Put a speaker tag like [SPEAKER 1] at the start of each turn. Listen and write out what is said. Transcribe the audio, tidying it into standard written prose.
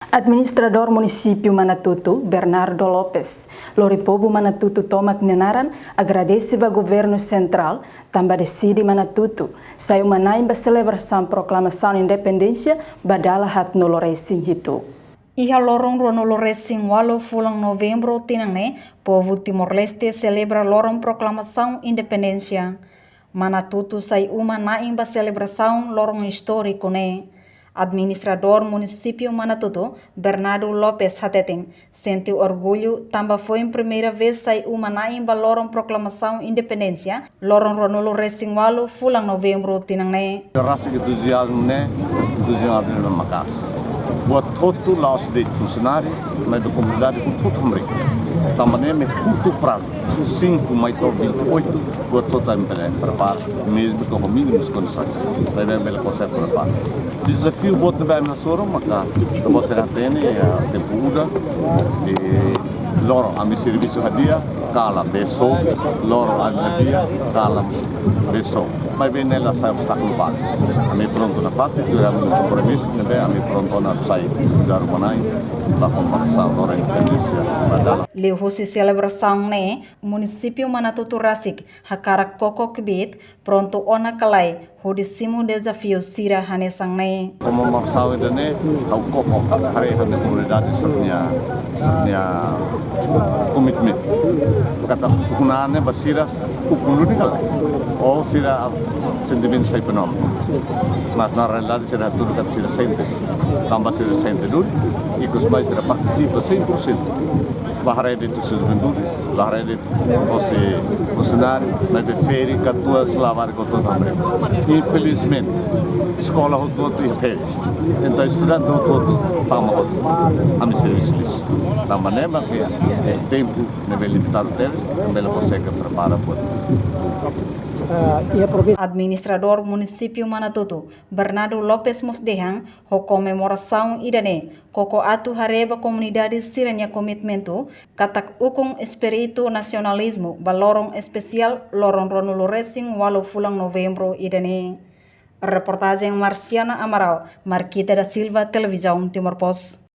[SPEAKER 1] Administrador Município Manatuto, Bernardo Lopes, Loripobo Manatuto Tomac Nenaran, agradece ao governo central, também decide Manatuto, saiu manaimba celebração proclamação de independência, badala hat noloresing hito.
[SPEAKER 2] Iha lorong noloresing walo fulang novembro tinangne, povo Timor-Leste celebra lorong proclamação independência. Manatuto sai uma naimba celebração lorong histórico ne. Administrador Município Manatuto, Bernardo Lopes Hateteng, sentiu orgulho, também foi a primeira vez sai uma naimba lorong proclamação independência, lorong ronolo resing walo fulang novembro tinangne.
[SPEAKER 3] Rasa entusiasmo né, entusiasmo na Macas. Buat todo laos de funcionário, mas da comunidade com todo mundo. Também é curto prazo, 5 mais 28, buat todo mundo prepara, mesmo com mínimos condições. Vai ver bela consegue preparar. Desafio buat nebem na soro, maka buat será tem tempo uda e loro ami serviço hadia, kala besok, loro hadia, kala besok. Mas bem nela sai obstáculo para. Kami pronto na fase, kami compromisso, kami pronto na sai dar manai, para conversar loro independência, badala.
[SPEAKER 2] Leuhosi celebração ne, município Manatuto Rasik, hakarak koko kibit, pronto ona kalai, hodisimu desafio sira hanesang ne.
[SPEAKER 3] Como marçal ainda né, ao koko, hari a comunidade sebenarnya komitmen. Kata kunane basiras ukunu ni kalai. Oh sira sentimen sai penom. Mas na realidade sira tudo kat sira sente. Tambah sira sente dulu, ikut mais sira participa 100%. Lahare de tu juventude, lahare de você funcionário, mas de feira que tua slavar com todo também. Infelizmente, escola o todo é férias. Então estudante o todo tama o a me serviço isso. Tama nema que é tempo neve limitado dele, também ela consegue preparar por.
[SPEAKER 2] Administrador Município Manatuto, Bernardo Lopes Mosdehang, ho comemoração idane, koko atu hareba comunidade siranya komitmento, katak ukung espiritu nasionalismo, balorong especial lorong ronulo resing walau fulang novembro idane. Reportagem Marciana Amaral, Marquita da Silva, Televisão Timor Post.